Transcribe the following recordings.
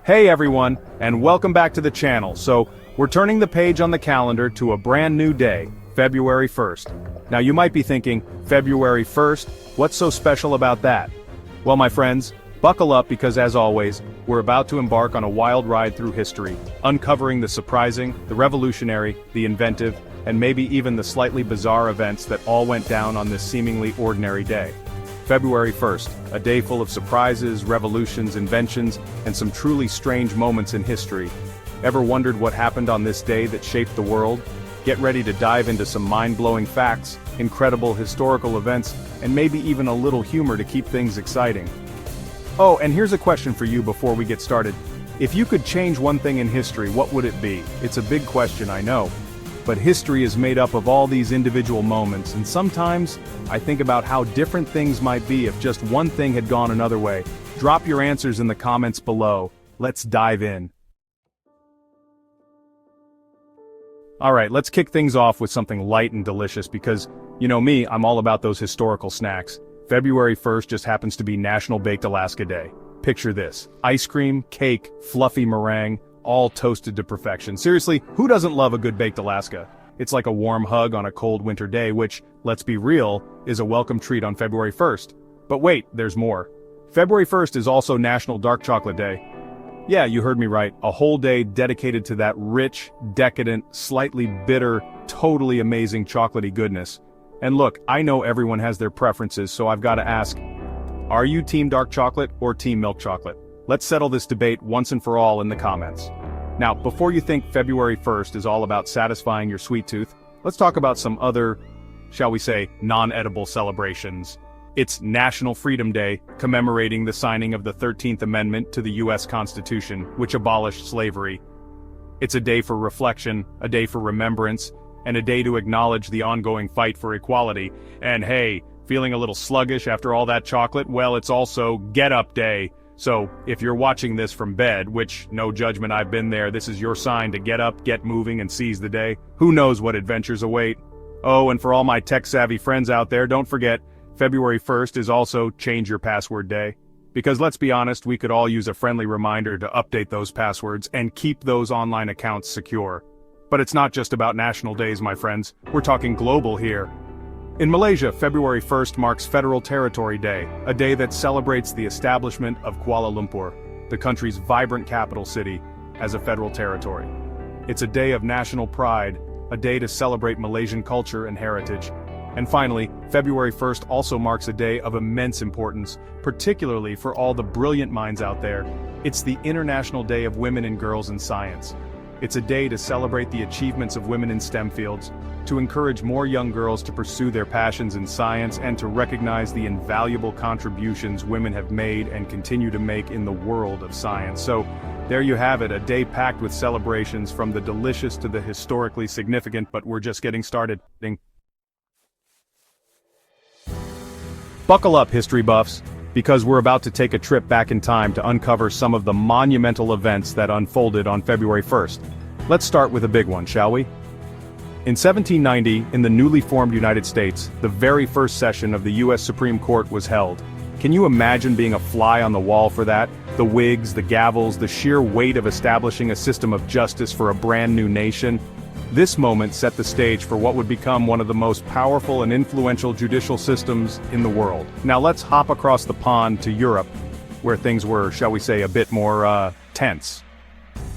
Hey everyone, and welcome back to the channel. So, we're turning the page on the calendar to a brand new day, February 1st. Now you might be thinking, February 1st? What's so special about that? Well my friends, buckle up because as always, we're about to embark on a wild ride through history, uncovering the surprising, the revolutionary, the inventive, and maybe even the slightly bizarre events that all went down on this seemingly ordinary day. February 1st, a day full of surprises, revolutions, inventions, and some truly strange moments in history. Ever wondered what happened on this day that shaped the world? Get ready to dive into some mind-blowing facts, incredible historical events, and maybe even a little humor to keep things exciting. Oh, and here's a question for you before we get started. If you could change one thing in history, what would it be? It's a big question, I know. But history is made up of all these individual moments, and sometimes, I think about how different things might be if just one thing had gone another way. Drop your answers in the comments below. Let's dive in. Alright, let's kick things off with something light and delicious because, you know me, I'm all about those historical snacks. February 1st just happens to be National Baked Alaska Day. Picture this: ice cream, cake, fluffy meringue, all toasted to perfection. Seriously, who doesn't love a good baked Alaska? It's like a warm hug on a cold winter day which, let's be real, is a welcome treat on February 1st. But wait, there's more. February 1st is also National Dark Chocolate Day. Yeah, you heard me right, a whole day dedicated to that rich, decadent, slightly bitter, totally amazing chocolatey goodness. And look, I know everyone has their preferences, so I've got to ask, are you team dark chocolate or team milk chocolate? Let's settle this debate once and for all in the comments. Now, before you think February 1st is all about satisfying your sweet tooth, let's talk about some other, shall we say, non-edible celebrations. It's National Freedom Day, commemorating the signing of the 13th Amendment to the U.S. Constitution, which abolished slavery. It's a day for reflection, a day for remembrance, and a day to acknowledge the ongoing fight for equality. And hey, feeling a little sluggish after all that chocolate? Well, it's also Get Up Day. So, if you're watching this from bed, which, no judgment, I've been there, this is your sign to get up, get moving, and seize the day. Who knows what adventures await? Oh, and for all my tech-savvy friends out there, don't forget, February 1st is also Change Your Password Day. Because let's be honest, we could all use a friendly reminder to update those passwords and keep those online accounts secure. But it's not just about national days, my friends. We're talking global here. In Malaysia, February 1st marks Federal Territory Day, a day that celebrates the establishment of Kuala Lumpur, the country's vibrant capital city, as a federal territory. It's a day of national pride, a day to celebrate Malaysian culture and heritage. And finally, February 1st also marks a day of immense importance, particularly for all the brilliant minds out there. It's the International Day of Women and Girls in Science. It's a day to celebrate the achievements of women in STEM fields, to encourage more young girls to pursue their passions in science, and to recognize the invaluable contributions women have made and continue to make in the world of science. So, there you have it, a day packed with celebrations from the delicious to the historically significant, but we're just getting started. Buckle up, history buffs, because we're about to take a trip back in time to uncover some of the monumental events that unfolded on February 1st. Let's start with a big one, shall we? In 1790, in the newly formed United States, the very first session of the U.S. Supreme Court was held. Can you imagine being a fly on the wall for that? The wigs, the gavels, the sheer weight of establishing a system of justice for a brand new nation? This moment set the stage for what would become one of the most powerful and influential judicial systems in the world. Now let's hop across the pond to Europe, where things were, shall we say, a bit more, tense.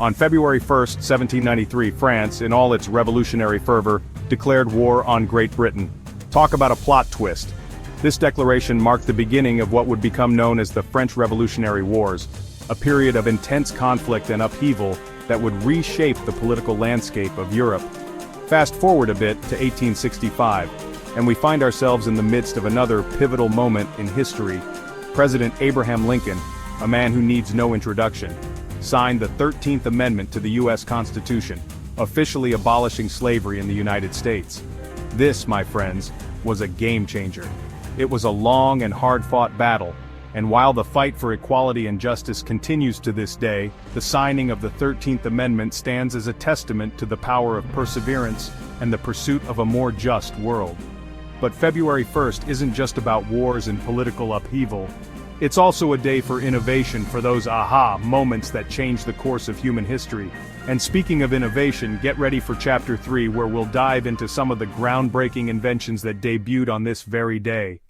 On February 1st, 1793, France, in all its revolutionary fervor, declared war on Great Britain. Talk about a plot twist. This declaration marked the beginning of what would become known as the French Revolutionary Wars, a period of intense conflict and upheaval that would reshape the political landscape of Europe. Fast forward a bit to 1865, and we find ourselves in the midst of another pivotal moment in history. President Abraham Lincoln, a man who needs no introduction, signed the 13th Amendment to the U.S. Constitution, officially abolishing slavery in the United States. This, my friends, was a game changer. It was a long and hard-fought battle, and while the fight for equality and justice continues to this day, the signing of the 13th Amendment stands as a testament to the power of perseverance and the pursuit of a more just world. But February 1st isn't just about wars and political upheaval. It's also a day for innovation, for those aha moments that change the course of human history. And speaking of innovation, get ready for Chapter 3, where we'll dive into some of the groundbreaking inventions that debuted on this very day.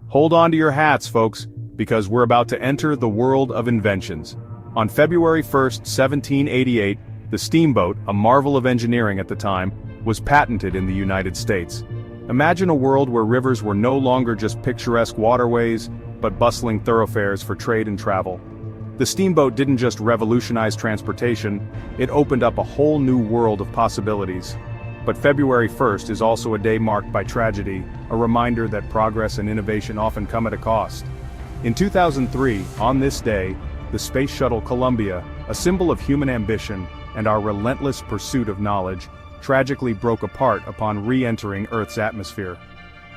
Hold on to your hats, folks, because we're about to enter the world of inventions. On February 1st, 1788, the steamboat, a marvel of engineering at the time, was patented in the United States. Imagine a world where rivers were no longer just picturesque waterways, but bustling thoroughfares for trade and travel. The steamboat didn't just revolutionize transportation, it opened up a whole new world of possibilities. But February 1st is also a day marked by tragedy, a reminder that progress and innovation often come at a cost. In 2003, on this day, the Space Shuttle Columbia, a symbol of human ambition and our relentless pursuit of knowledge, tragically broke apart upon re-entering Earth's atmosphere.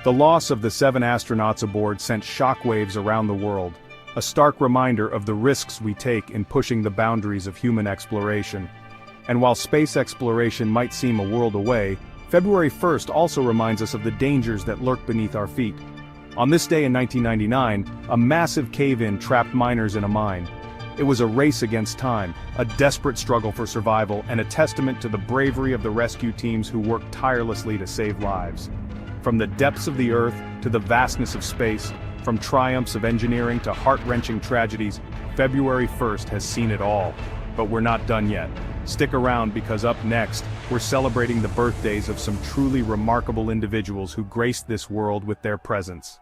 The loss of the 7 astronauts aboard sent shockwaves around the world, a stark reminder of the risks we take in pushing the boundaries of human exploration. And while space exploration might seem a world away, February 1st also reminds us of the dangers that lurk beneath our feet. On this day in 1999, a massive cave-in trapped miners in a mine. It was a race against time, a desperate struggle for survival, and a testament to the bravery of the rescue teams who worked tirelessly to save lives. From the depths of the Earth to the vastness of space, from triumphs of engineering to heart-wrenching tragedies, February 1st has seen it all. But we're not done yet. Stick around, because up next, we're celebrating the birthdays of some truly remarkable individuals who graced this world with their presence.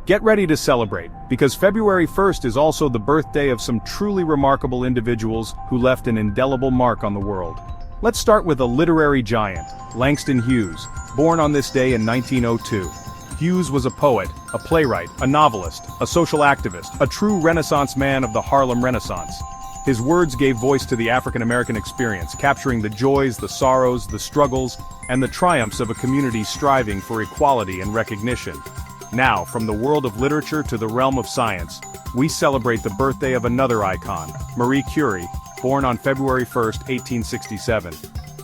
Get ready to celebrate, because February 1st is also the birthday of some truly remarkable individuals who left an indelible mark on the world. Let's start with a literary giant, Langston Hughes, born on this day in 1902. Hughes was a poet, a playwright, a novelist, a social activist, a true Renaissance man of the Harlem Renaissance. His words gave voice to the African American experience, capturing the joys, the sorrows, the struggles, and the triumphs of a community striving for equality and recognition. Now, from the world of literature to the realm of science, we celebrate the birthday of another icon, Marie Curie, born on February 1st, 1867.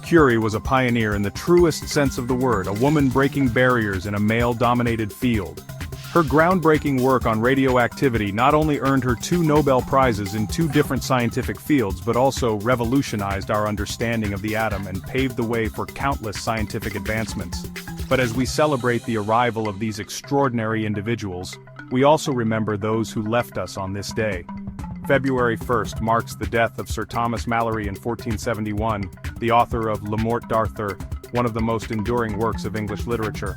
Curie was a pioneer in the truest sense of the word, a woman breaking barriers in a male-dominated field. Her groundbreaking work on radioactivity not only earned her 2 Nobel Prizes in 2 different scientific fields, but also revolutionized our understanding of the atom and paved the way for countless scientific advancements. But as we celebrate the arrival of these extraordinary individuals, we also remember those who left us on this day. February 1st marks the death of Sir Thomas Malory in 1471, the author of Le Morte d'Arthur, one of the most enduring works of English literature.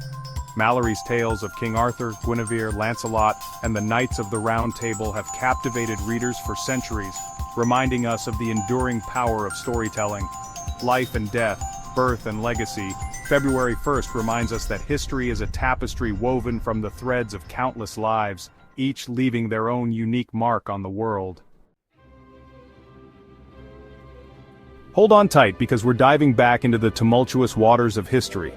Malory's tales of King Arthur, Guinevere, Lancelot, and the Knights of the Round Table have captivated readers for centuries, reminding us of the enduring power of storytelling. Life and death, birth and legacy, February 1st reminds us that history is a tapestry woven from the threads of countless lives, each leaving their own unique mark on the world. Hold on tight, because we're diving back into the tumultuous waters of history.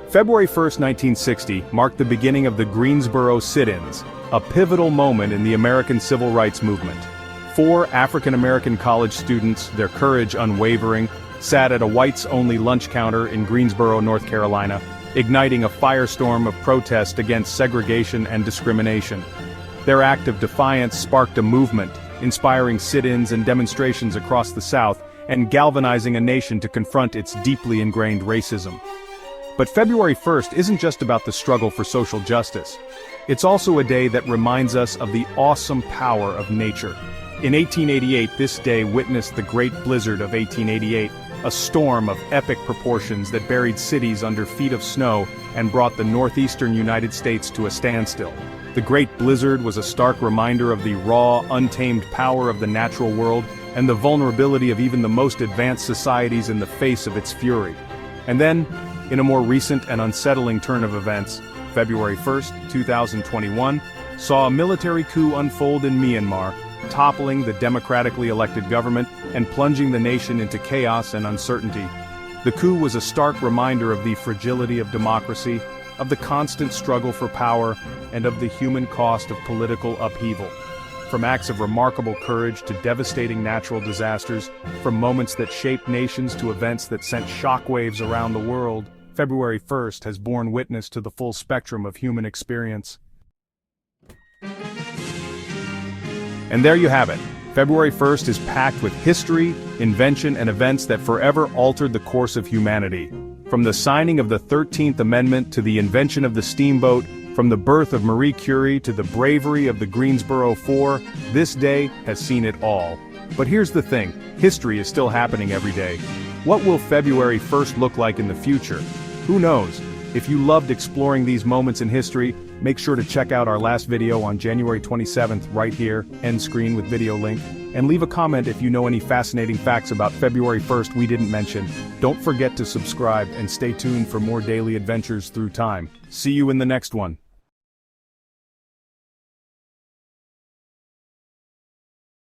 February 1st, 1960 marked the beginning of the Greensboro sit-ins, a pivotal moment in the American Civil Rights Movement. 4 African-American college students, their courage unwavering, sat at a whites-only lunch counter in Greensboro, North Carolina, igniting a firestorm of protest against segregation and discrimination. Their act of defiance sparked a movement, inspiring sit-ins and demonstrations across the South, and galvanizing a nation to confront its deeply ingrained racism. But February 1st isn't just about the struggle for social justice. It's also a day that reminds us of the awesome power of nature. In 1888, this day witnessed the Great Blizzard of 1888, a storm of epic proportions that buried cities under feet of snow and brought the northeastern United States to a standstill. The Great Blizzard was a stark reminder of the raw, untamed power of the natural world and the vulnerability of even the most advanced societies in the face of its fury. And then, in a more recent and unsettling turn of events, February 1st, 2021, saw a military coup unfold in Myanmar, toppling the democratically elected government and plunging the nation into chaos and uncertainty. The coup was a stark reminder of the fragility of democracy, of the constant struggle for power, and of the human cost of political upheaval. From acts of remarkable courage to devastating natural disasters, from moments that shaped nations to events that sent shockwaves around the world, February 1st has borne witness to the full spectrum of human experience. And there you have it. February 1st is packed with history, invention, and events that forever altered the course of humanity. From the signing of the 13th Amendment to the invention of the steamboat, from the birth of Marie Curie to the bravery of the Greensboro Four, this day has seen it all. But here's the thing, history is still happening every day. What will February 1st look like in the future? Who knows? If you loved exploring these moments in history, make sure to check out our last video on January 27th right here, end screen with video link, and leave a comment if you know any fascinating facts about February 1st we didn't mention. Don't forget to subscribe and stay tuned for more daily adventures through time. See you in the next one.